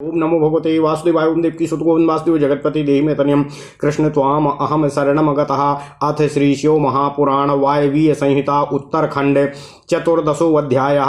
ओम नमो भगवते वासुदेवाय। ओम देवकी सुत गोविंद वासुदेव जगतपति देहि में तनियम कृष्ण त्वाम अहम शरणम गतः। अथ श्री शिव महापुराण वायवीय संहिता उत्तरखंड चतुर्दशो अध्याय।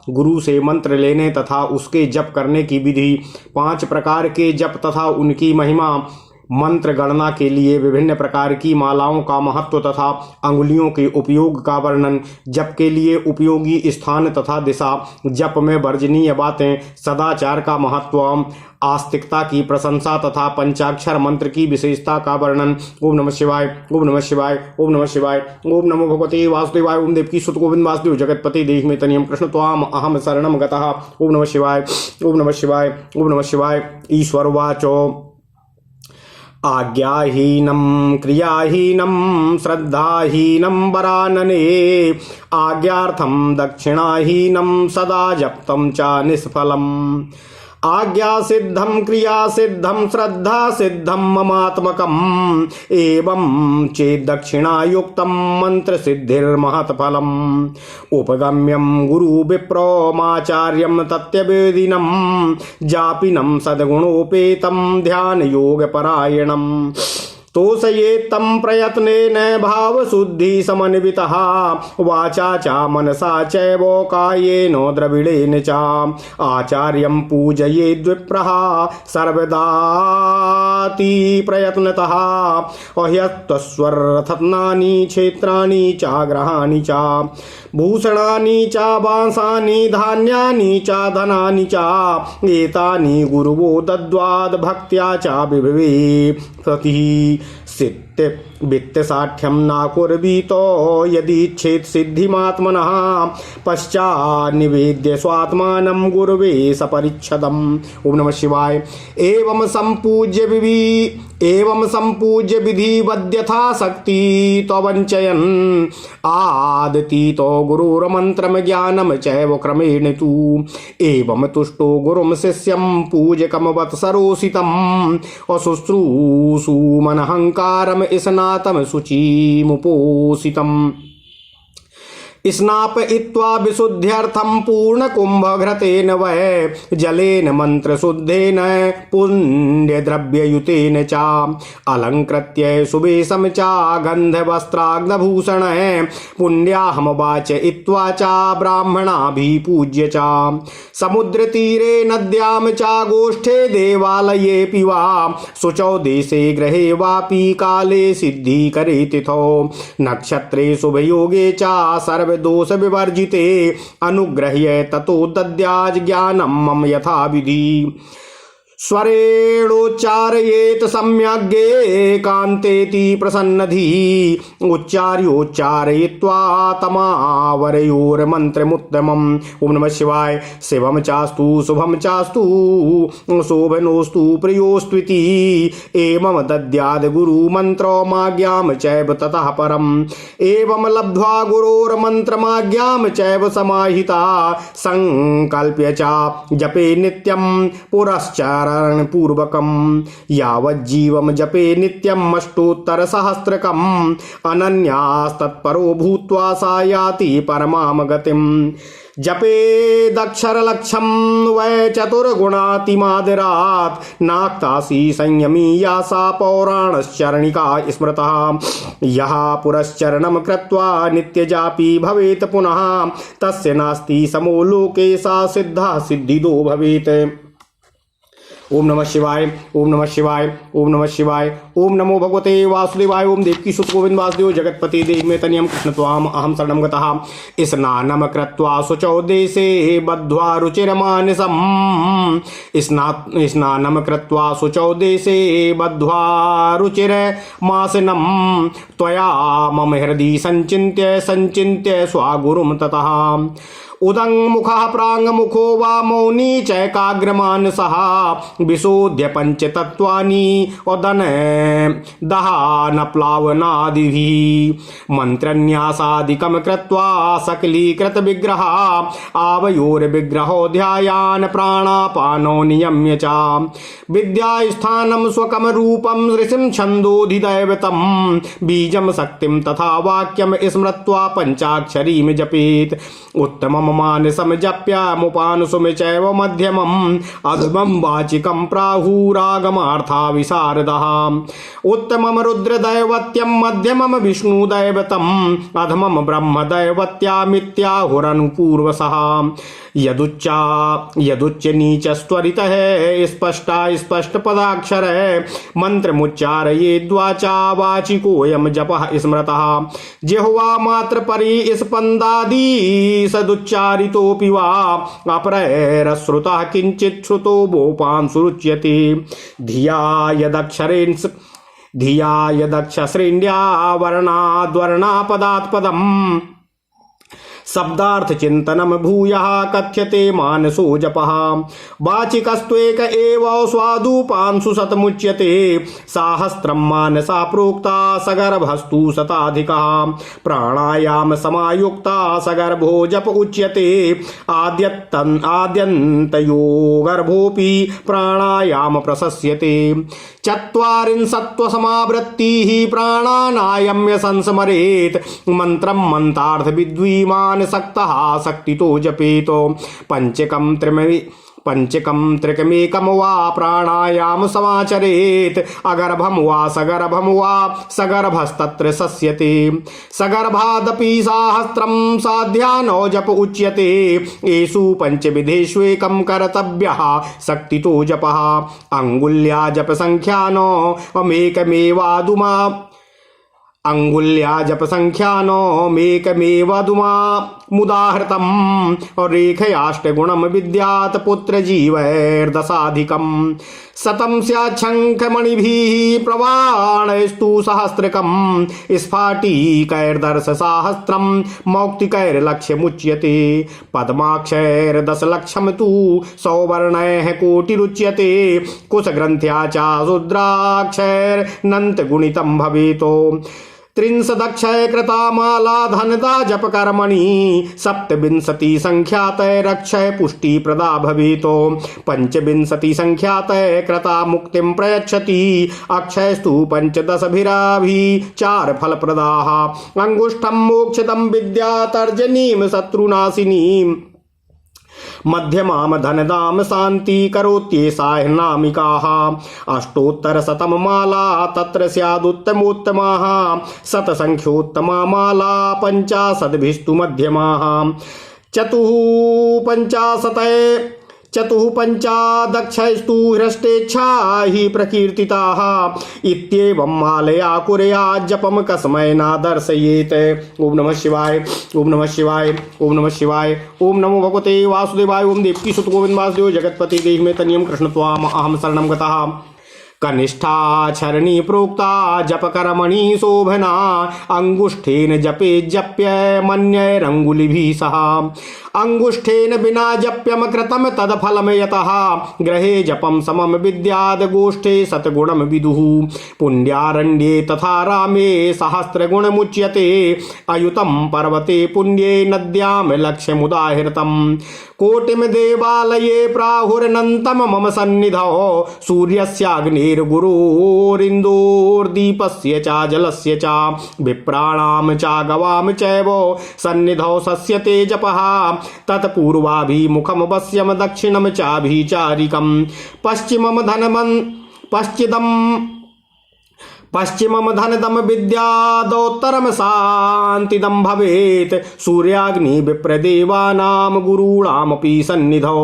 गुरु से मंत्र लेने तथा उसके जप करने की विधि। 5 प्रकार के जप तथा उनकी महिमा। मंत्र गणना के लिए विभिन्न प्रकार की मालाओं का महत्व तथा अंगुलियों के उपयोग का वर्णन। जप के लिए उपयोगी स्थान तथा दिशा। जप में वर्जनीय बातें। सदाचार का महत्व। आस्तिकता की प्रशंसा तथा पंचाक्षर मंत्र की विशेषता का वर्णन। ओम नमः शिवाय। ओम नमः शिवाय। ओम नमः शिवाय। ओम नमो भगवते वासुदेवाय। ओम देवकी सुत गोविंद वासुदेव जगतपति देहि में तनियम कृष्ण त्वाम अहम शरणम गतः। ओम नमः शिवाय। ओम नमः शिवाय। ओम नमः शिवाय। ईश्वरवाचो आज्ञाहीनं क्रियाहीनं श्रद्धाहीनं वरानने। आज्ञार्थं दक्षिणाहीनं सदा जप्तं च निष्फलम्। आज्ञा सिद्धं क्रिया सिद्धं श्रद्धा सिद्धं ममात्मकम्। एवं चेद दक्षिणायुक्तं मंत्र सिद्धिर्महत्फलम्। उपगम्यं गुरु विप्रोमाचार्यं तत्यवेदिनं। जापिनं सद्गुणोपेतं ध्यान योग परायणम्। तोषयेत्तं प्रयत्नेन भावशुद्धि समन्वितः। वाचा च मनसा चैव कायेन द्रविडेन च। आचार्यं पूजयेद्विप्रः सर्वदाति प्रयत्नतः। अह्यत्वस्वरथनानि क्षेत्राणि च ग्रहाणि च। भूषणानि च वांसानि धान्यानि च धनानि च। एतानि गुरुवो दद्वाद भक्त्या च विभवे प्रतिः। सिद्ध वित्तसाठ्यं नाकुर्वीतो यदीच्छेत् सिद्धिमात्मनः। पश्चान्निवेद्य स्वात्मानं गुरुवे सपरिच्छदम्। ओम नमः शिवाय। एवं संपूज्य विधिवद्यथा शक्ति त्ववञ्चयन्। आदतीतो गुरुर्मन्त्रं ज्ञानं चैव क्रमेण तु। एवं तुष्टो गुरुं शिष्यं पूजकं वत्सरोषितम्। अशुश्रूषु मनहंकारम् स्नातम शुचिमुपोषितम्। स्नापयित्वा विशुद्ध्यर्थं पूर्णकुम्भघृतेन वै। जलेन मन्त्रशुद्धेन पुण्यद्रव्ययुतेन च। अलङ्कृत्य सुवेशं च गन्धवस्त्राग्नभूषणैः। पुण्याहं वाचयित्वा च ब्राह्मणाभिः पूज्य च। समुद्रतीरे नद्यां च गोष्ठे देवालयेऽपि वा। शुचौ देशे गृहे वापि काले सिद्धिकरे तिथौ। नक्षत्रे शुभयोगे च दोष विवर्जिते। अनुग्रह्य ततो दद्यात् ज्ञानं मम यथा विधि। स्वरेणोच्चारयेत सम्यग् कान्तेति प्रसन्नधि। उच्चार्योच्चारयित्वा तमावरयोर्मन्त्रमुत्तमम्। ओम नमः शिवाय। शिवं चास्तु शुभं चास्तु शोभनोस्तु प्रियोस्त्विति। एवं दद्याद् गुरुमन्त्रमाज्ञां चैव ततः परम्। एवं लब्ध्वा गुरोर्मन्त्रमाज्ञां चैव समाहिता। संकल्प्य च जपे नित्यं पुरश्चार पूर्वकम। यावज्जीवं जपे नित्यम् अष्टोत्तरसहस्रकम्। अनन्यास्तत्परो भूत्वा सा याति परमां गतिम्। जपेदक्षरलक्षं वै चतुर्गुणातिमादरात्। नाक्तासी संयमी या सा पौराणश्चरणिका स्मृतः। यः पुरश्चरणं कृत्वा नित्यजापी भवेत् पुनः। तस्य नास्ति समो लोके सा सिद्धा सिद्धिदो भवेत्। ओम नमः शिवाय। ओम नमः शिवाय। ओम नमः शिवाय। ओम नमो भगवते वासुदेवाय। ओम देवकी सुत गोविंद वासुदेव जगतपति देहि में तनियम कृष्ण त्वाम अहम शरणं गतः। स्नानं कृत्वा शुचौ देशे बद्ध्वा रुचिरमानसम्। स्नानं कृत्वा शुचौ देशे बद्ध्वा रुचिरमासनम्। त्वया मम हृदि संचिन्त्य स्वागुरुं ततः। उदङ्मुखः प्राङ्मुखो वा मौनी चैकाग्रमानसः। विशोध्य पंचतत्त्वानि उदन दहानप्लावनादिभिः। मन्त्रन्यासादिकं कृत्वा सकलीकृत विग्रह। आवयोर्विग्रहो ध्यायान् प्राणापानो नियम्य च। विद्यास्थानं स्वकं रूपं ऋषिं छन्दोधिदैवतं। बीजं शक्तिं तथा वाक्यं स्मृत्वा पंचाक्षरीं जपेत्। उत्तमं प्रथमं मानसं जप्यामुपानुसुमे चैव मध्यमम् अधमं वाचिकं प्राहुरागमार्था विशारदः उत्तमं रुद्रदैवत्यं मध्यमं विष्णुदैवतम् अधमं ब्रह्मदैवत्यामित्याहुरनुपूर्वसः यदुच्च नीचस्त्वरित है स्पष्टा स्पष्ट पदाक्षर है मंत्रमुच्चारयेद्वाचा वाचिकोऽयं जपः स्मृतः जिह्वा मात्र परि स्पन्दादि सदुच्चारितोऽपि वा अपरैरश्रुतः किंचित् श्रुतो भोपांसुरुच्यते धिया यदक्षश्रेण्या वर्णाद्वर्णापदात् पदम् शब्दार्थ चिंतनम भूयः कथ्यते मानसो जपः वाचिकस्त्वेक एव स्वादुपांसु शतमुच्यते साहस्रं मानसा प्रोक्ता सगर्भस्तु शताधिकः प्राणायाम समायुक्ता सगर्भो जप उच्यते आद्यन्तयो गर्भोऽपि प्राणायाम प्रशस्यते चत्वारिंशत्वसमावृत्तिः प्राणानायम्य संस्मरेत् मंत्रं मंत्रार्थ विद्वीमान् सक्तः शक्तितो जपेतो पंचकं त्रिकमेकं वा प्राणायाम समाचरेत् अगर्भं वा सगर्भस्तत्र शस्यते सगर्भादपि साहस्रं साध्यानो जप उच्यते येषु पंचविधेष्वेकं कर्तव्यः शक्तितो जपः अंगुल्या जप संख्यानो अमेकमेवादुमा अंगुल्या जप संख्यानो मेकमेवदुमा मुदाहृतम् और रेखयाष्टगुणम विद्यात् पुत्र जीवैर्दशाधिकम् शतं स्याच्छङ्खमणिभिः प्रवाणैस्तु सहस्रकम् स्फाटिकैर्दर्शसाहस्रम् मौक्तिकैर्लक्ष्यमुच्यते पद्माक्षैर्दशलक्षं तु सौवर्णैः कोटिरुच्यते कुशग्रन्थ्या च रुद्राक्षैर्नन्तगुणितं भवेतो त्रिंशदक्षय कृता माला धनदा जप कर्मणि सप्तविंशति संख्यातैरक्षय पुष्टि प्रदा भवेतो पंचविंशति संख्यातय कृता मुक्तिं प्रयच्छति अक्षयस्तु पंचदशभिराभि चार फल प्रदाः अंगुष्ठं मोक्षदं विद्या तर्जनीं शत्रुनाशिनीम् मध्यमाम धनदाम शांति करोत्येषा नामिकाः अष्टोत्तरशतं माला तत्र स्यादुत्तमोत्तमाः शतसंख्योत्तमा माला पंचाशद्भिस्तु मध्यमाः चतुःपञ्चादक्षैस्तु हृष्टेच्छा हि प्रकीर्तिताः इत्येवं मालया कुर्या जपम कस्मै न दर्शयेत्। ओम नमः शिवाय, ओम नमः शिवाय, ओम नमः शिवाय, ओम नमो भगवते वासुदेवाय, ओम देवकी सुत गोविंद वासुदेव जगतपति देहि मे तनियम कृष्ण त्वाम अहम शरणं गतः। कनिष्ठाचरणी प्रोक्ता जप कर्मणि शोभना अंगुष्ठेन जपे जप्य मन्यैरंगुलिभिः सह अंगुष्ठेन विना जप्यम कृतम तदफलम यतः ग्रहे जपम समम विद्याद गोष्ठे सतगुणम विदुः पुण्यारण्ये तथा रामे सहस्रगुणमुच्यते अयुतं पर्वते पुण्ये नद्यां लक्ष्यमुदाहृतम् कोटिम देवालये प्राहुरनन्तं मम सन्निधौ सूर्यस्याग्निर्गुरोरिन्दोर्दीपस्य च जलस्य च विप्राणां च गवां चैव सन्निधौ सस्यते जपः तत्पूर्वाभिमुखम वश्यम दक्षिणम चाभिचारिकम् पश्चिमम धनदम विद्यादोत्तरम शांतिदम भवेत् सूर्याग्नि विप्रदेवानां गुरूणामपि सन्निधौ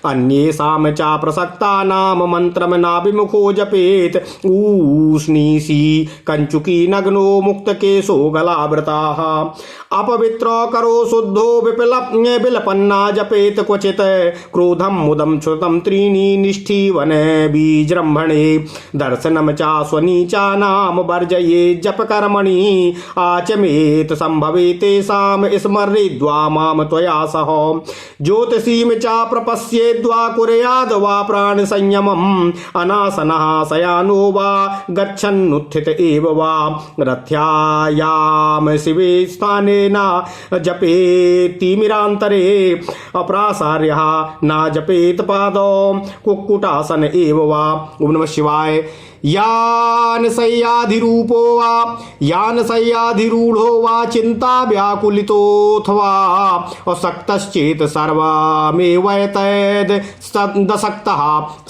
अन्येषां च प्रसक्तानां मंत्रम नाभिमुखो जपेत् ऊष्णीषि कंचुकी नग्नो मुक्तकेशो गलावृताः अपवित्रो करो शुद्धो विलपन्ना जपेत क्वचित् क्रोधं मुदं श्रुतं त्रीणि निष्ठीवने बीजृंभणे दर्शनं च स्वनीचानां वर्जये जप कर्मणि आचमेत संभवे तेषां स्मरेद्वा मां त्वया सह ज्योतिषीं च प्रपश्येद्वा कुर्याद् वा प्राण संयमम् अनासनः शयानो वा गच्छन्नुत्थित एव वा रथ्यायां शिवे स्थाने न जपेतिमिरान्तरे अप्रासार्यः न जपेत पादौ कुक्कुटासन एव वा। ओम नमः शिवाय। यान शय्याधिरूपो वा यान शय्याधिरूढ़ो वा चिंता व्याकुलितोऽथवा असक्तश्चेत सर्वमेवैतद् दशक्तः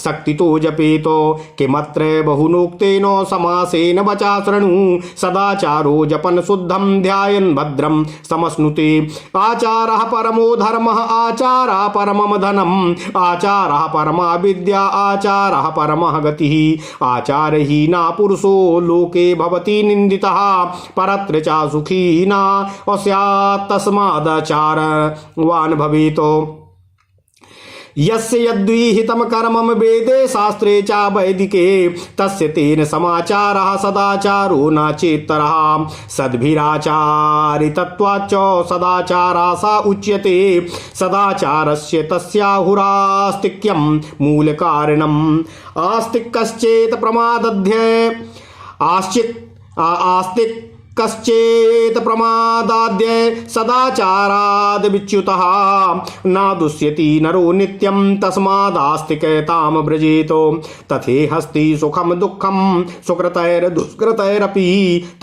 शक्तितो जपेतो किमत्र बहुनोक्तेन समासेन वचा शृणु सदाचारो जपन शुद्धं ध्यायन् भद्रं समश्नुते आचारः परमो धर्मः आचारः परमं धनम् आचारः परमा विद्या आचारः परमः गतिः आचारहीना पुरुषो लोके भवति निन्दितः परत्र च सुखी न स्यात् तस्मादाचारवान् भवेत् यस्य यद्विहितं कर्मं वेदे शास्त्रे च वैदिके तस्य तेन समाचारः सदाचारो न चेत्तरः सद्भिराचारितत्वाच्च सदाचारा सा उच्यते सदाचारस्य तस्याहुरास्तिक्यं मूलकारणम् आस्तिकश्चेत् प्रमादध्य आस्तिक कश्चेत प्रमादाद्य सदाचाराद् विच्युतः न दुष्यति नरो नित्यं तस्मादास्तिकतां व्रजेत तथेहस्ति सुखं दुःखं सुकृतैर्दुष्कृतैरपि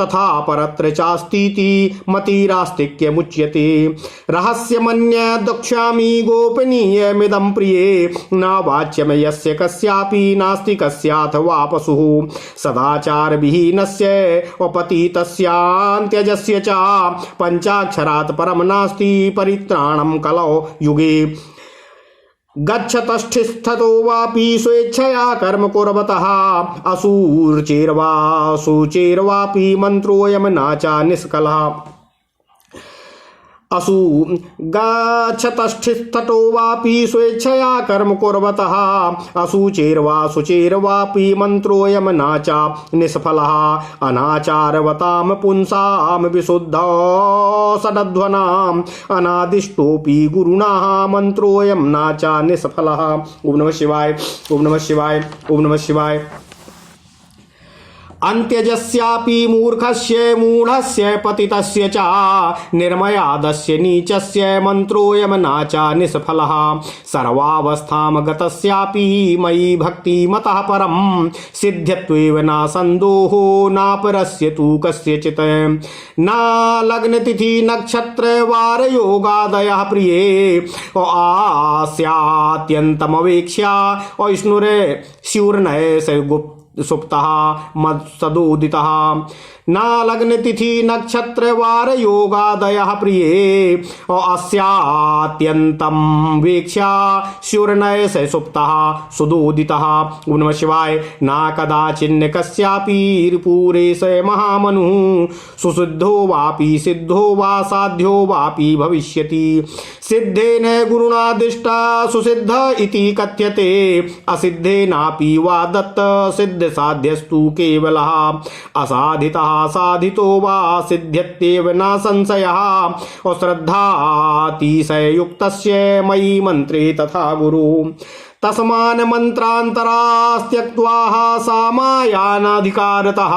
तथा परत्र चास्तीति मतिरास्तिक्यमुच्यते रहस्यमन्यद्वक्ष्यामि गोपनीयमिदं प्रिये न वाच्यं यस्य कस्यापि नास्तिकस्याथवा पशुः सदाचारविहीनस्य अपतितस्य त्यजस्य च पंचाक्षरात् परम नास्ति परित्राणं कलौ युगे गच्छतष्ठिस्थतो वापि स्वेच्छया कर्म कुर्वतः असुचेर्वा सुचेर्वापि मन्त्रोऽयं नाचा निष्कलः असु गच्छतष्ठिस्थतो वापि स्वेच्छया कर्म कुर्वतः असुचेर्वा सुचेर्वापि मन्त्रोऽयं नाचा निष्फलः अनाचारवतां पुंसां विशुद्धौ सडध्वनाम् अनादिष्टोऽपि गुरुणः मन्त्रोऽयं नाचा निष्फलः। ओम नमः शिवाय ओम नमः शिवाय ओम नमः शिवाय। अन्त्यजस्यापि मूर्खस्य मूढस्य पतितस्य च निर्मयादस्य नीचस्य मन्त्रोऽयं नाचा निष्फलः सर्वावस्थां गतस्यापि मयि भक्तिमतः परं सिद्ध्यत्वेव न सन्दोहो नापरस्य तु कस्यचित् न लग्नतिथि नक्षत्र वार योगादयः प्रिये आस्यात्यन्तमवेक्ष्या विष्णुरे स्यूर्णय स गुप्त सुप्तः मत्सदोदितः न लग्न तिथि नक्षत्र वार योगादयः प्रिये अस्यात्यन्तं वेक्ष्या स्युर्नय स सुप्तः सुदोदितः। ओम नमः शिवाय। न कदाचिन्न कस्यापि रिपुरे स महामनुः सुसिद्धो वापि सिद्धो वा साध्यो वापि भविष्यति सिद्धेन गुरुणादिष्टा सुसिद्ध इति कथ्यते असिद्धेनापि वा दत्त सिद्ध साध्यस्तु केवलः असाधितः साधितो वा सिद्ध्यत्येव न संशयः श्रद्धातिशयुक्तस्य मयि मन्त्रे तथा गुरु तस्मान् मन्त्रान्तरास्त्यक्त्वा सामायानाधिकारतः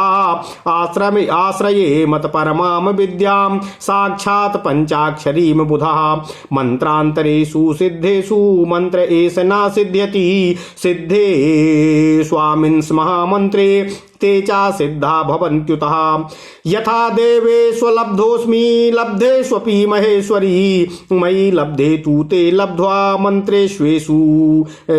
आश्रये मत परमां विद्यां साक्षात् पंचाक्षरीं बुधः मन्त्रान्तरेषु सिद्धेषु मन्त्र एष न सिद्ध्यति सिद्धे स्वामिन् महामन्त्रे ते चा सिद्धा भवन्त्युतः यथा देवेष्वलब्धोऽस्मि लब्धेष्वपि महेश्वरी मयि लब्धे तु ते लब्ध्वा मन्त्रेष्वेषु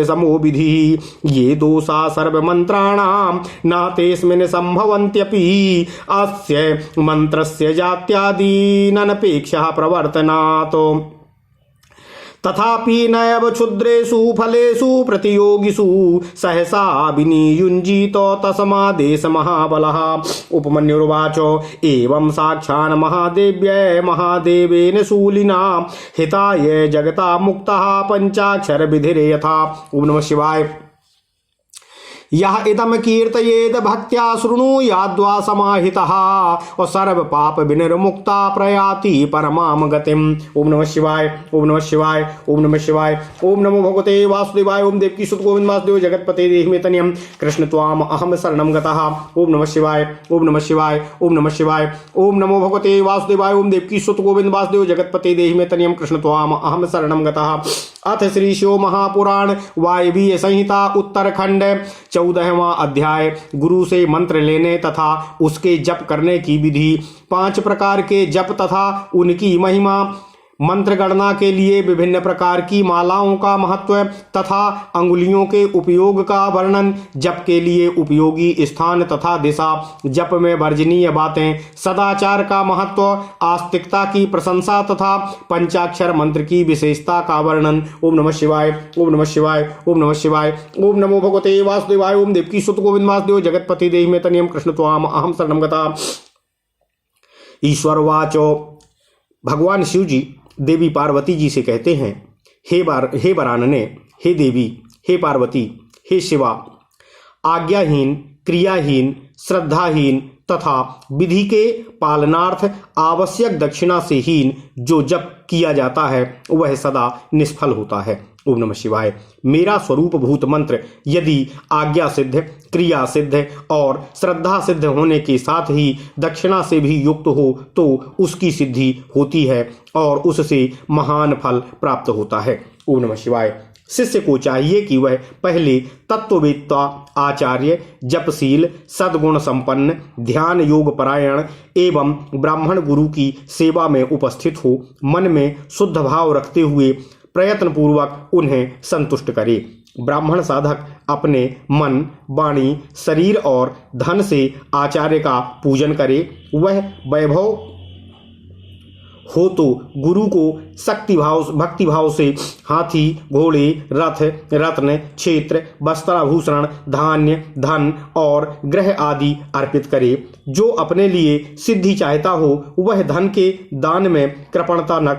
समो विधिः ये दोषा सर्वमन्त्राणां न तेऽस्मिन् सम्भवन्त्यपि अस्य मन्त्रस्य जात्यादीननपेक्षः प्रवर्तनात् तथापि नैव क्षुद्रेषु फलेषु प्रतियोगिषु सहसा विनियुञ्जीतो तस्मादेष महाबलः। उपमन्युर्वाच एवं साक्षान् महादेव्यै महादेवेन शूलिना हिताय जगता मुक्तः पंचाक्षर विधिर्यथा। ओम नमः शिवाय। यह इदम कीर्तयेद भक्त्या शृणुयाद्वा समाहितः और सर्व पाप विनिर्मुक्ता प्रयाति परमां गतिम्। ओम नमः शिवाय ओम नमः शिवाय ओम नमः शिवाय। ओम नमो भगवते वासुदेवाय ओम देवकी सुत गोविंद वासुदेव जगतपते देहि मे तनयम् कृष्ण त्वाम अहम शरणं गतः। ओम नमः शिवाय ओम नमः शिवाय ओम नमः शिवाय। ओम नमो भगवते वासुदेवाय ओम देवकी सुत गोविंद वासुदेव जगतपते देहि मे तनयम् कृष्ण त्वाम अहम शरणं गतः। अथ श्री शिव महापुराण वायवीय संहिता उत्तरखंड 14वां अध्याय गुरु से मंत्र लेने तथा उसके जप करने की विधि। 5 प्रकार के जप तथा उनकी महिमा। मंत्र गणना के लिए विभिन्न प्रकार की मालाओं का महत्व तथा अंगुलियों के उपयोग का वर्णन। जप के लिए उपयोगी स्थान तथा दिशा। जप में वर्जनीय बातें। सदाचार का महत्व, आस्तिकता की प्रशंसा तथा पंचाक्षर मंत्र की विशेषता का वर्णन। ओम नमः शिवाय, ओम नमः शिवाय, ओम नमः शिवाय, ओम नमो भगवते वासुदेवाय। ओम देवकी सुत गोविंद वासुदेव जगतपति देहि मे तनियम कृष्ण त्वाम अहम शरणम गता। ईश्वर वाचो। भगवान शिव जी देवी पार्वती जी से कहते हैं, हे वरानने, हे देवी, हे पार्वती, हे शिवा, आज्ञाहीन, क्रियाहीन, श्रद्धाहीन तथा विधि के पालनार्थ आवश्यक दक्षिणा से हीन जो जप किया जाता है वह सदा निष्फल होता है। ओम नमः शिवाय। मेरा स्वरूप भूत मंत्र यदि आज्ञा सिद्ध, क्रिया सिद्ध और श्रद्धा सिद्ध होने के साथ ही दक्षिणा से भी युक्त हो तो उसकी सिद्धि होती है और उससे महान फल प्राप्त होता है। ओम नमः शिवाय। शिष्य को चाहिए कि वह पहले तत्ववेत्ता, आचार्य, जपशील, सद्गुण संपन्न, ध्यान योग परायण एवं ब्राह्मण गुरु की सेवा में उपस्थित हो, मन में शुद्ध भाव रखते हुए प्रयत्न पूर्वक उन्हें संतुष्ट करे। ब्राह्मण साधक अपने मन, वाणी, शरीर और धन से आचार्य का पूजन करे। वह वैभव हो तो गुरु को भक्ति भाव से हाथी, घोड़े, रथ, रत्न, क्षेत्र, वस्त्राभूषण, धान्य, धन और ग्रह आदि अर्पित करे। जो अपने लिए सिद्धि चाहता हो वह धन के दान में कृपणता न।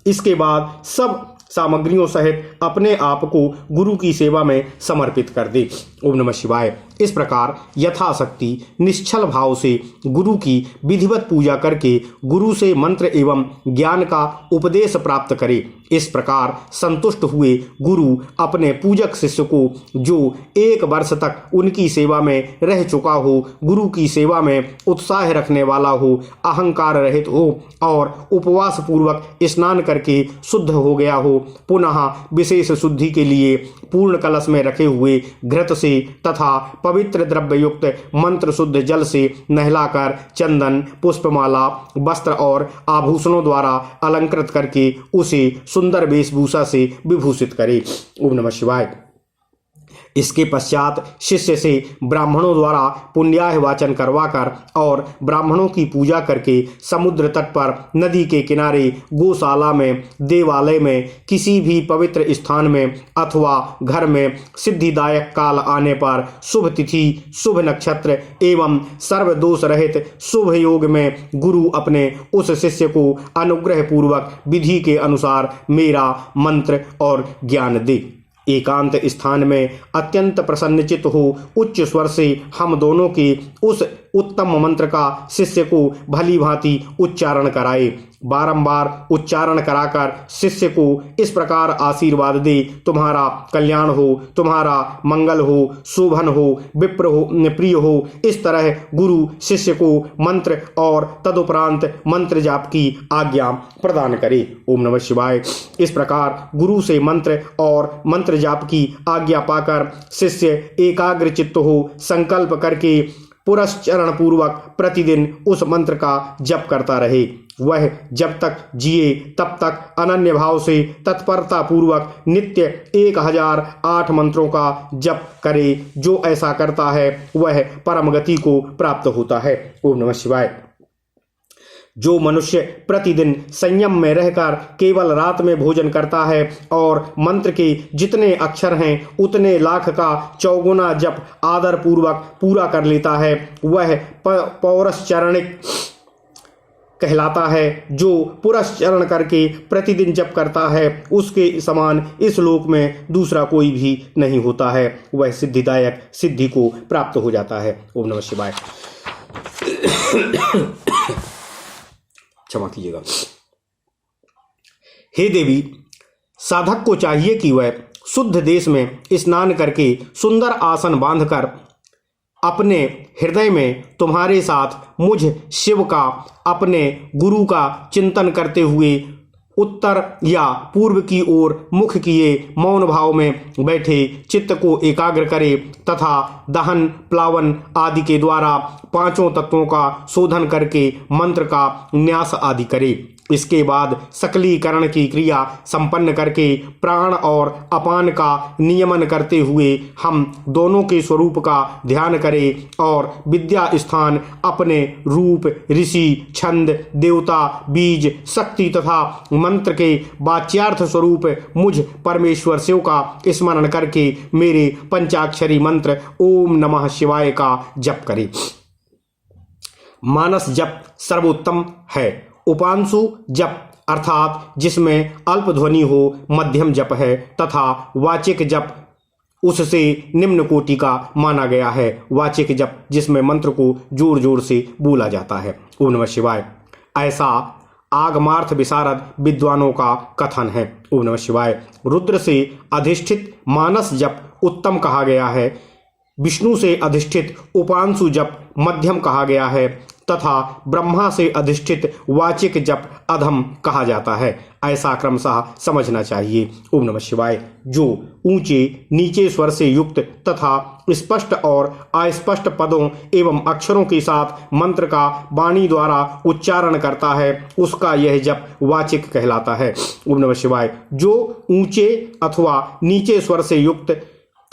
इसके बाद सब सामग्रियों सहित अपने आप को गुरु की सेवा में समर्पित कर दे। ओम नमः शिवाय। इस प्रकार यथाशक्ति निश्चल भाव से गुरु की विधिवत पूजा करके गुरु से मंत्र एवं ज्ञान का उपदेश प्राप्त करे। इस प्रकार संतुष्ट हुए गुरु अपने पूजक शिष्य को, जो 1 वर्ष तक उनकी सेवा में रह चुका हो, गुरु की सेवा में उत्साह रखने वाला हो, अहंकार रहित हो और उपवास पूर्वक स्नान करके शुद्ध हो गया हो, पुनः विशेष शुद्धि के लिए पूर्ण कलश में रखे हुए घृत से तथा पवित्र द्रव्य युक्त मंत्र शुद्ध जल से नहलाकर चंदन, पुष्पमाला, वस्त्र और आभूषणों द्वारा अलंकृत करके उसे सुंदर वेशभूषा से विभूषित करे। ओम नमः शिवाय। इसके पश्चात शिष्य से ब्राह्मणों द्वारा पुण्याह वाचन करवाकर और ब्राह्मणों की पूजा करके समुद्र तट पर, नदी के किनारे, गौशाला में, देवालय में, किसी भी पवित्र स्थान में अथवा घर में सिद्धिदायक काल आने पर, शुभ तिथि, शुभ नक्षत्र एवं सर्व दोष रहित शुभ योग में गुरु अपने उस शिष्य को अनुग्रह पूर्वक विधि के अनुसार मेरा मंत्र और ज्ञान दे। एकांत स्थान में अत्यंत प्रसन्नचित हो उच्च स्वर से हम दोनों के उस उत्तम मंत्र का शिष्य को भली भांति उच्चारण कराए। बारंबार उच्चारण कराकर शिष्य को इस प्रकार आशीर्वाद दे, तुम्हारा कल्याण हो, तुम्हारा मंगल हो, शोभन हो, विप्र हो, प्रिय हो। इस तरह गुरु शिष्य को मंत्र और तदुपरांत मंत्र जाप की आज्ञा प्रदान करे। ओम नमः शिवाय। इस प्रकार गुरु से मंत्र और मंत्र जाप की आज्ञा पाकर शिष्य एकाग्र चित्त हो संकल्प करके पुरस्चरण पूर्वक प्रतिदिन उस मंत्र का जप करता रहे। वह जब तक जिए तब तक अनन्य भाव से तत्परता पूर्वक नित्य 1008 मंत्रों का जप करे। जो ऐसा करता है वह परम गति को प्राप्त होता है। ओम नमः शिवाय। जो मनुष्य प्रतिदिन संयम में रहकर केवल रात में भोजन करता है और मंत्र के जितने अक्षर हैं उतने लाख का 4 जप आदर पूर्वक पूरा कर लेता है, वह पौरश्चरणिक कहलाता है। जो पुरस्चरण करके प्रतिदिन जप करता है उसके समान इस लोक में दूसरा कोई भी नहीं होता है, वह सिद्धिदायक सिद्धि को प्राप्त हो जाता है। ओम नमः शिवाय। क्षमा कीजिएगा। हे देवी, साधक को चाहिए कि वह शुद्ध देश में स्नान करके सुंदर आसन बांधकर अपने हृदय में तुम्हारे साथ मुझ शिव का, अपने गुरु का चिंतन करते हुए उत्तर या पूर्व की ओर मुख किए मौन भाव में बैठे चित्त को एकाग्र करे तथा दहन प्लावन आदि के द्वारा पांचों तत्वों का शोधन करके मंत्र का न्यास आदि करे। इसके बाद सकलीकरण की क्रिया संपन्न करके प्राण और अपान का नियमन करते हुए हम दोनों के स्वरूप का ध्यान करें और विद्या स्थान अपने रूप ऋषि छंद देवता बीज शक्ति तथा मंत्र के वाच्यार्थ स्वरूप मुझ परमेश्वर शिव का स्मरण करके मेरे पंचाक्षरी मंत्र ओम नमः शिवाय का जप करें। मानस जप सर्वोत्तम है। उपांशु जप अर्थात जिसमें अल्प ध्वनि हो मध्यम जप है तथा वाचिक जप उससे निम्न कोटि का माना गया है। वाचिक जप जिसमें मंत्र को जोर जोर से बोला जाता है। ओम नमः शिवाय। ऐसा आगमार्थ विशारद विद्वानों का कथन है। ओम नमः शिवाय। रुद्र से अधिष्ठित मानस जप उत्तम कहा गया है। विष्णु से अधिष्ठित उपांशु जप मध्यम कहा गया है तथा ब्रह्मा से अधिष्ठित वाचिक जप अधम कहा जाता है। ऐसा क्रमशः समझना चाहिए। ओम नमः शिवाय। जो ऊंचे नीचे स्वर से युक्त तथा स्पष्ट और अस्पष्ट पदों एवं अक्षरों के साथ मंत्र का वाणी द्वारा उच्चारण करता है उसका यह जप वाचिक कहलाता है। ओम नमः शिवाय। जो ऊंचे अथवा नीचे स्वर से युक्त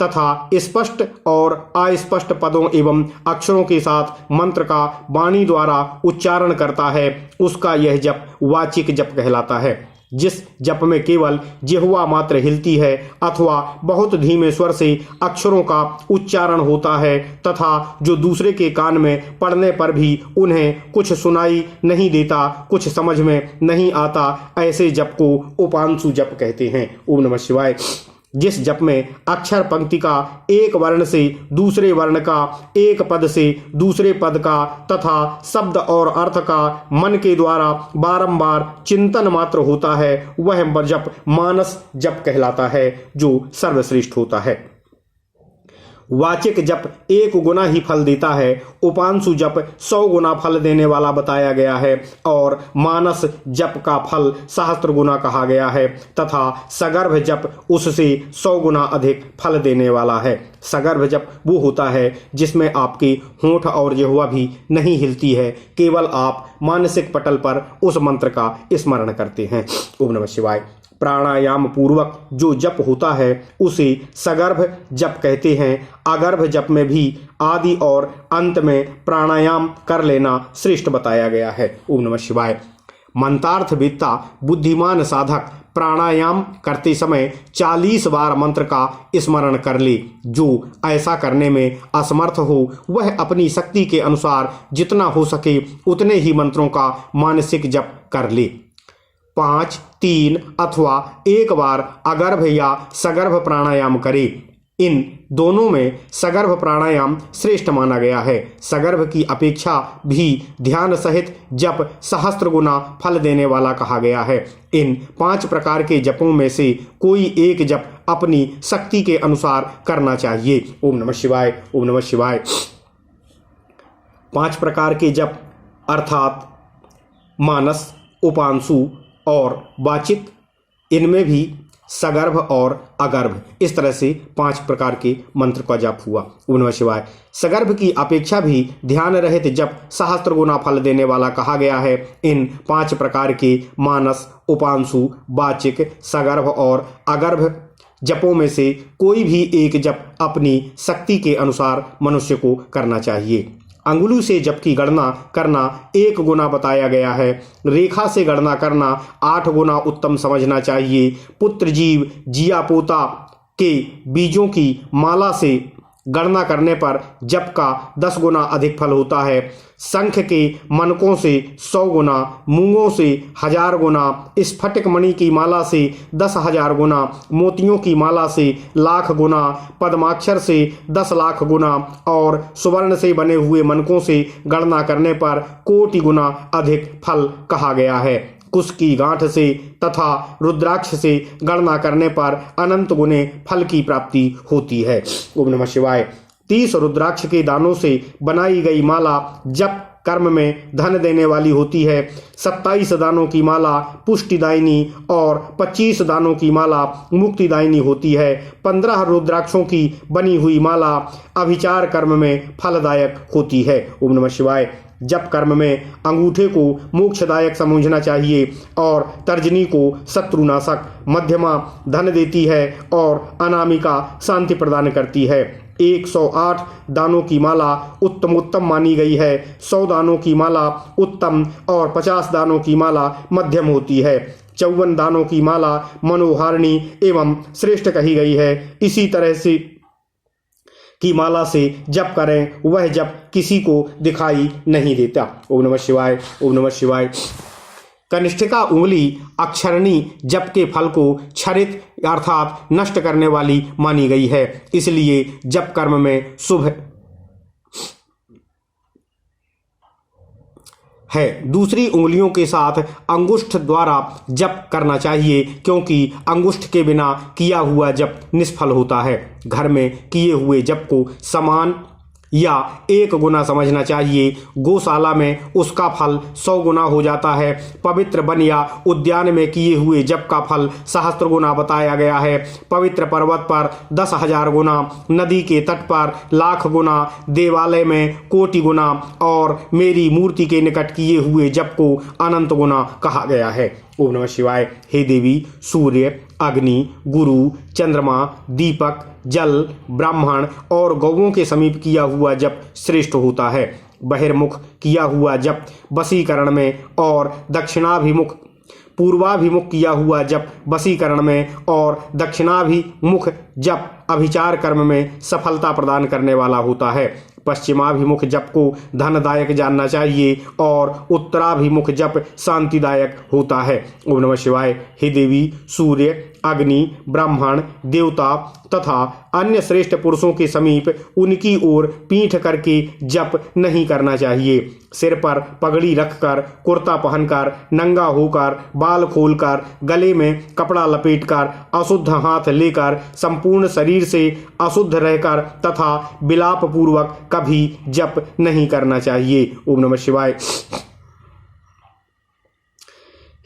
तथा स्पष्ट और अस्पष्ट पदों एवं अक्षरों के साथ मंत्र का वाणी द्वारा उच्चारण करता है उसका यह जप वाचिक जप कहलाता है। जिस जप में केवल जिह्वा मात्र हिलती है अथवा बहुत धीमे स्वर से अक्षरों का उच्चारण होता है तथा जो दूसरे के कान में पड़ने पर भी उन्हें कुछ सुनाई नहीं देता, कुछ समझ में नहीं आता, ऐसे जप को उपांशु जप कहते हैं। ओम नमः शिवाय। जिस जप में अक्षर पंक्ति का एक वर्ण से दूसरे वर्ण का, एक पद से दूसरे पद का तथा शब्द और अर्थ का मन के द्वारा बारंबार चिंतन मात्र होता है वह जप मानस जप कहलाता है जो सर्वश्रेष्ठ होता है। वाचिक जप 1 गुना ही फल देता है। उपांशु जप 100 गुना फल देने वाला बताया गया है और मानस जप का फल सहस्त्र गुना कहा गया है तथा सगर्भ जप उससे 100 गुना अधिक फल देने वाला है। सगर्भ जप वो होता है जिसमें आपके होंठ और जिह्वा भी नहीं हिलती है, केवल आप मानसिक पटल पर उस मंत्र का स्मरण करते हैं। ओम नमः शिवाय। प्राणायाम पूर्वक जो जप होता है उसे सगर्भ जप कहते हैं। अगर्भ जप में भी आदि और अंत में प्राणायाम कर लेना श्रेष्ठ बताया गया है। ओम नमः शिवाय। मंत्रार्थ वेत्ता बुद्धिमान साधक प्राणायाम करते समय 40 बार मंत्र का स्मरण कर ले। जो ऐसा करने में असमर्थ हो वह अपनी शक्ति के अनुसार जितना हो सके उतने ही मंत्रों का मानसिक जप कर ले। 5, 3 अथवा 1 बार अगर्भ या सगर्भ प्राणायाम करे। इन दोनों में सगर्भ प्राणायाम श्रेष्ठ माना गया है। सगर्भ की अपेक्षा भी ध्यान सहित जप सहस्त्र गुना फल देने वाला कहा गया है। इन 5 प्रकार के जपों में से कोई एक जप अपनी शक्ति के अनुसार करना चाहिए। ओम नमः शिवाय। ओम नमः शिवाय। 5 प्रकार के जप अर्थात मानस, उपांशु और वाचिक, इनमें भी सगर्भ और अगर्भ, इस तरह से 5 प्रकार के मंत्र का जप हुआ। ओम नमः शिवाय। सगर्भ की अपेक्षा भी ध्यान रहित जप सहस्त्र गुना फल देने वाला कहा गया है। इन 5 प्रकार के मानस, उपांशु, वाचिक, सगर्भ और अगर्भ जपों में से कोई भी एक जप अपनी शक्ति के अनुसार मनुष्य को करना चाहिए। अंगुली से जप की गणना करना 1 गुना बताया गया है। रेखा से गणना करना 8 गुना उत्तम समझना चाहिए। पुत्र जीव जिया पोता के बीजों की माला से गणना करने पर जप का 10 गुना अधिक फल होता है। शंख के मनकों से 100 गुना, मूंगों से 1000 गुना, स्फटिक मणि की माला से 10,000 गुना, मोतियों की माला से 1,00,000 गुना, पद्माक्षर से 10 लाख गुना और सुवर्ण से बने हुए मनकों से गणना करने पर कोटि गुना अधिक फल कहा गया है। कुश की गांठ से तथा रुद्राक्ष से गणना करने पर अनंत गुने फल की प्राप्ति होती है। ओम नमः शिवाय। 30 रुद्राक्ष के दानों से बनाई गई माला जप कर्म में धन देने वाली होती है। 27 दानों की माला पुष्टिदायिनी और 25 दानों की माला मुक्तिदायिनी होती है। 15 रुद्राक्षों की बनी हुई माला अभिचार कर्म में फलदायक होती है। ओम नमः शिवाय। जप कर्म में अंगूठे को मोक्षदायक समझना चाहिए और तर्जनी को शत्रुनाशक, मध्यमा धन देती है और अनामिका शांति प्रदान करती है। 108 दानों की माला उत्तम मानी गई है। 100 दानों की माला उत्तम और 50 दानों की माला मध्यम होती है। 54 दानों की माला मनोहारिणी एवं श्रेष्ठ कही गई है। इसी तरह से की माला से जप करें, वह जप किसी को दिखाई नहीं देता। ओम नमः शिवाय। ओम नमः शिवाय। कनिष्ठिका उंगली अक्षरणी जप के फल को क्षरित अर्थात नष्ट करने वाली मानी गई है, इसलिए जप कर्म में शुभ है। दूसरी उंगलियों के साथ अंगुष्ठ द्वारा जप करना चाहिए, क्योंकि अंगुष्ठ के बिना किया हुआ जप निष्फल होता है। घर में किए हुए जप को समान या 1 गुना समझना चाहिए। गौशाला में उसका फल 100 गुना हो जाता है। पवित्र वन या उद्यान में किए हुए जप का फल सहस्त्र गुना बताया गया है। पवित्र पर्वत पर 10,000 गुना, नदी के तट पर 1,00,000 गुना, देवालय में कोटि गुना और मेरी मूर्ति के निकट किए हुए जप को अनंत गुना कहा गया है। ओम नमः शिवाय। हे देवी, सूर्य, अग्नि, गुरु, चंद्रमा, दीपक, जल, ब्राह्मण और गौओं के समीप किया हुआ जप श्रेष्ठ होता है। बहिर्मुख किया हुआ जप वशीकरण में और दक्षिणाभिमुख पूर्वाभिमुख किया हुआ जप वशीकरण में और दक्षिणाभिमुख जप अभिचार कर्म में सफलता प्रदान करने वाला होता है। पश्चिमाभिमुख जप को धनदायक जानना चाहिए और उत्तराभिमुख जप शांतिदायक होता है। ओम नमः शिवाय। हे देवी, सूर्य, अग्नि, ब्राह्मण, देवता तथा अन्य श्रेष्ठ पुरुषों के समीप उनकी ओर पीठ करके जप नहीं करना चाहिए। सिर पर पगड़ी रखकर, कुर्ता पहनकर, नंगा होकर, बाल खोलकर, गले में कपड़ा लपेटकर, अशुद्ध हाथ लेकर, संपूर्ण शरीर से अशुद्ध रहकर तथा विलाप पूर्वक कभी जप नहीं करना चाहिए। ओम नमः शिवाय।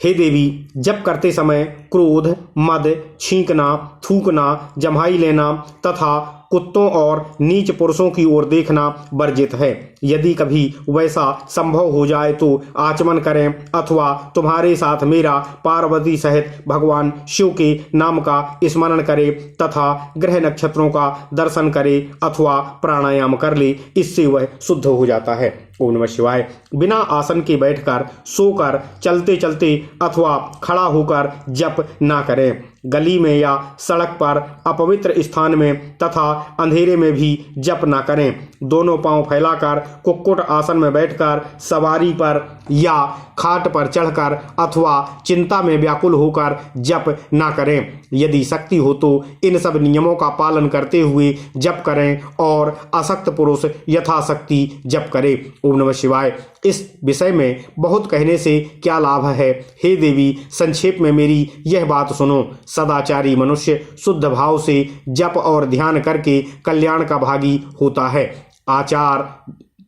हे देवी, जप करते समय क्रोध, मद, छींकना, थूकना, जम्हाई लेना तथा कुत्तों और नीच पुरुषों की ओर देखना वर्जित है। यदि कभी वैसा संभव हो जाए तो आचमन करें अथवा तुम्हारे साथ मेरा पार्वती सहित भगवान शिव के नाम का स्मरण करे तथा ग्रह नक्षत्रों का दर्शन करे अथवा प्राणायाम कर ले, इससे वह शुद्ध हो जाता है। ओम नमः शिवाय। बिना आसन के बैठकर, सोकर, चलते चलते अथवा खड़ा होकर जप ना करें। गली में या सड़क पर, अपवित्र स्थान में तथा अंधेरे में भी जप ना करें। दोनों पांव फैलाकर कुक्कुट आसन में बैठकर, सवारी पर या खाट पर चढ़कर अथवा चिंता में व्याकुल होकर जप ना करें। यदि शक्ति हो तो इन सब नियमों का पालन करते हुए जप करें और असक्त पुरुष यथाशक्ति जप करे। ओम नमः शिवाय। इस विषय में बहुत कहने से क्या लाभ है। हे देवी, संक्षेप में मेरी यह बात सुनो। सदाचारी मनुष्य शुद्ध भाव से जप और ध्यान करके कल्याण का भागी होता है। आचार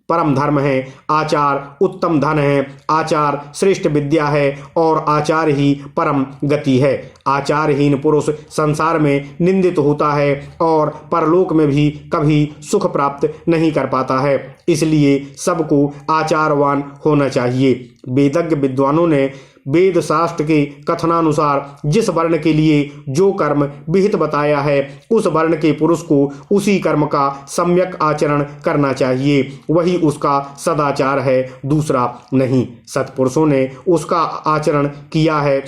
परम धर्म है, आचार उत्तम धन है, आचार श्रेष्ठ विद्या है और आचार ही परम गति है। आचारहीन पुरुष संसार में निंदित होता है और परलोक में भी कभी सुख प्राप्त नहीं कर पाता है। इसलिए सबको आचारवान होना चाहिए। वेदज्ञ विद्वानों ने वेद शास्त्र के कथनानुसार जिस वर्ण के लिए जो कर्म विहित बताया है, उस वर्ण के पुरुष को उसी कर्म का सम्यक आचरण करना चाहिए। वही उसका सदाचार है, दूसरा नहीं। सत्पुरुषों ने उसका आचरण किया है,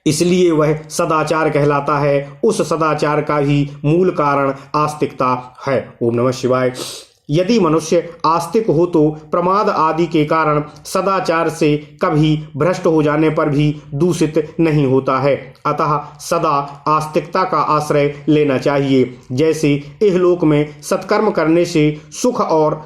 इसलिए वह सदाचार कहलाता है। उस सदाचार का ही मूल कारण आस्तिकता है। ओम नमः शिवाय। यदि मनुष्य आस्तिक हो तो प्रमाद आदि के कारण सदाचार से कभी भ्रष्ट हो जाने पर भी दूषित नहीं होता है। अतः सदा आस्तिकता का आश्रय लेना चाहिए। जैसे इहलोक में सत्कर्म करने से सुख और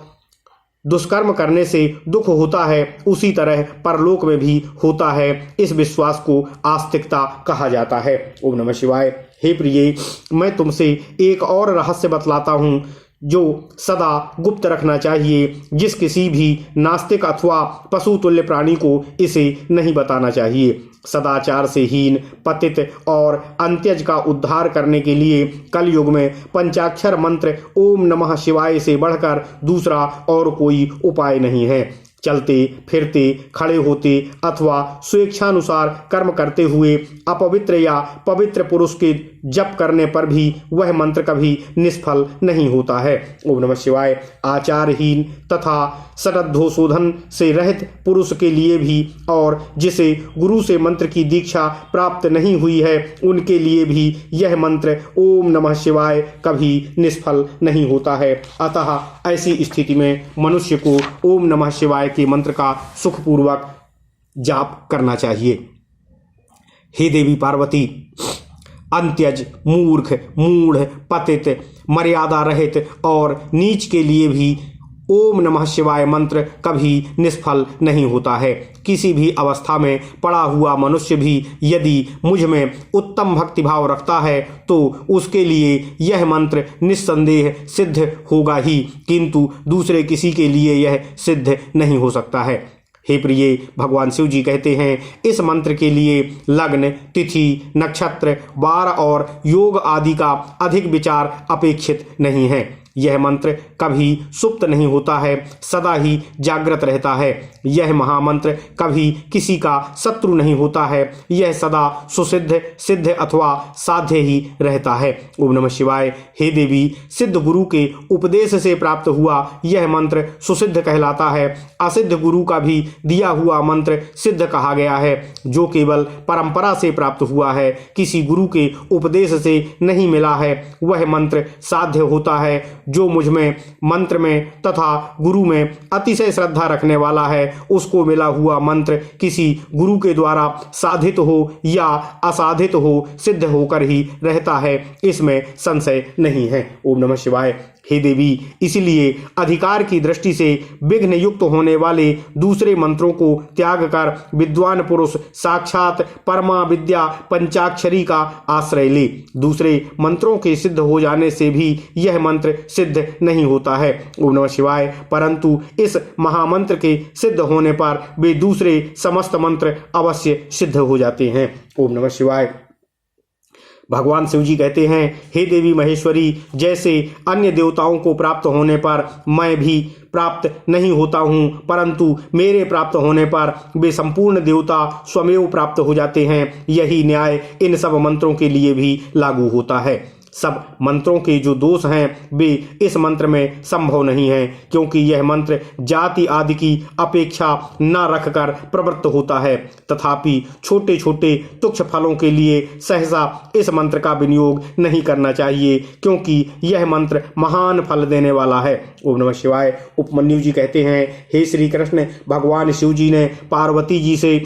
दुष्कर्म करने से दुख होता है, उसी तरह परलोक में भी होता है। इस विश्वास को आस्तिकता कहा जाता है। ओम नमः शिवाय। हे प्रिय, मैं तुमसे एक और रहस्य बतलाता हूँ। जो सदा गुप्त रखना चाहिए। जिस किसी भी नास्तिक अथवा पशु तुल्य प्राणी को इसे नहीं बताना चाहिए। सदाचार से हीन, पतित और अंत्यज का उद्धार करने के लिए कलयुग में पंचाक्षर मंत्र ओम नमः शिवाय से बढ़कर दूसरा और कोई उपाय नहीं है। चलते फिरते, खड़े होते अथवा स्वेच्छानुसार कर्म करते हुए अपवित्र या पवित्र पुरुष के जप करने पर भी वह मंत्र कभी निष्फल नहीं होता है। ओम नमः शिवाय आचारहीन तथा श्रद्धोशोधन से रहित पुरुष के लिए भी और जिसे गुरु से मंत्र की दीक्षा प्राप्त नहीं हुई है उनके लिए भी यह मंत्र ओम नमः शिवाय कभी निष्फल नहीं होता है। अतः ऐसी स्थिति में मनुष्य को ओम नमः शिवाय के मंत्र का सुखपूर्वक जाप करना चाहिए। हे देवी पार्वती, अंत्यज, मूर्ख, मूढ़, पतित, मर्यादा रहित और नीच के लिए भी ओम नमः शिवाय मंत्र कभी निष्फल नहीं होता है। किसी भी अवस्था में पड़ा हुआ मनुष्य भी यदि मुझ में उत्तम भक्तिभाव रखता है तो उसके लिए यह मंत्र निस्संदेह सिद्ध होगा ही, किंतु दूसरे किसी के लिए यह सिद्ध नहीं हो सकता है। हे प्रिय, भगवान शिव जी कहते हैं इस मंत्र के लिए लग्न, तिथि, नक्षत्र, वार और योग आदि का अधिक विचार अपेक्षित नहीं है। यह मंत्र कभी सुप्त नहीं होता है, सदा ही जागृत रहता है। यह महामंत्र कभी किसी का शत्रु नहीं होता है। यह सदा सुसिद्ध, सिद्ध अथवा साध्य ही रहता है। ओम नमः शिवाय। हे देवी, सिद्ध गुरु के उपदेश से प्राप्त हुआ यह मंत्र सुसिद्ध कहलाता है। असिद्ध गुरु का भी दिया हुआ मंत्र सिद्ध कहा गया है। जो केवल परंपरा से प्राप्त हुआ है, किसी गुरु के उपदेश से नहीं मिला है, वह मंत्र साध्य होता है। जो मुझ में मंत्र में तथा गुरु में अतिशय श्रद्धा रखने वाला है, उसको मिला हुआ मंत्र किसी गुरु के द्वारा साधित हो या असाधित हो, सिद्ध होकर ही रहता है, इसमें संशय नहीं है। ओम नमः शिवाय। हे देवी, इसलिए अधिकार की दृष्टि से विघ्न युक्त होने वाले दूसरे मंत्रों को त्याग कर विद्वान पुरुष साक्षात परमा विद्या पंचाक्षरी का आश्रय ले। दूसरे मंत्रों के सिद्ध हो जाने से भी यह मंत्र सिद्ध नहीं होता है। ओम नमः शिवाय। परंतु इस महामंत्र के सिद्ध होने पर वे दूसरे समस्त मंत्र अवश्य सिद्ध हो जाते हैं। ओम नमः शिवाय। भगवान शिव जी कहते हैं, हे देवी महेश्वरी, जैसे अन्य देवताओं को प्राप्त होने पर मैं भी प्राप्त नहीं होता हूँ, परंतु मेरे प्राप्त होने पर वे संपूर्ण देवता स्वमेव प्राप्त हो जाते हैं, यही न्याय इन सब मंत्रों के लिए भी लागू होता है। सब मंत्रों के जो दोष हैं वे इस मंत्र में संभव नहीं है, क्योंकि यह मंत्र जाति आदि की अपेक्षा न रखकर प्रवृत्त होता है। तथापि छोटे छोटे तुच्छ फलों के लिए सहसा इस मंत्र का विनियोग नहीं करना चाहिए, क्योंकि यह मंत्र महान फल देने वाला है। ओम नमः शिवाय। उपमन्यु जी कहते हैं, हे श्री कृष्ण, भगवान शिव जी ने पार्वती जी से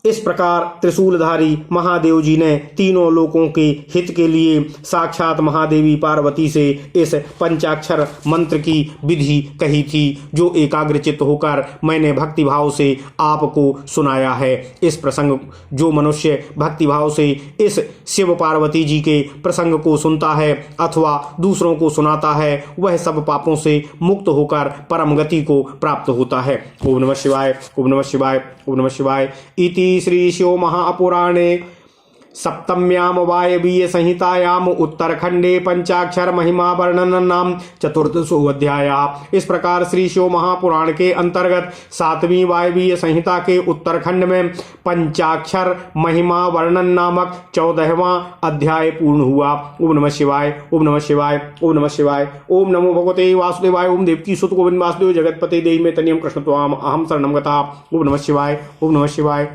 इस प्रकार त्रिशूलधारी महादेव जी ने तीनों लोकों के हित के लिए साक्षात महादेवी पार्वती से इस पंचाक्षर मंत्र की विधि कही थी, जो एकाग्रचित्त होकर मैंने भक्तिभाव से आपको सुनाया है। इस प्रसंग जो मनुष्य भक्तिभाव से इस शिव पार्वती जी के प्रसंग को सुनता है अथवा दूसरों को सुनाता है, वह सब पापों से मुक्त होकर परम गति को प्राप्त होता है। ओम नमः शिवाय। ओम नमः शिवाय। ओम नमः शिवाय। इति श्री शिव महापुराणे सप्तम्याम वायवीय संहितायाम उत्तरखंडे पंचाक्षर महिमा वर्णन नाम चतुर्दशो अध्याय। इस प्रकार श्री शिव महापुराण के अंतर्गत 7वीं वायवीय संहिता के उत्तरखंड में पंचाक्षर महिमा वर्णन नामक 14वां अध्याय पूर्ण हुआ। ओम नमः शिवाय। ओम नमः शिवाय। ओम नमः शिवाय। ओम नमो भगवते वासुदेवाय। ओम देवकी सुत गोविंद वासुदेव जगतपते देहि में तनियम कृष्ण त्वाम अहम शरणम गतः। ओम नमः शिवाय। ओम नमः शिवाय।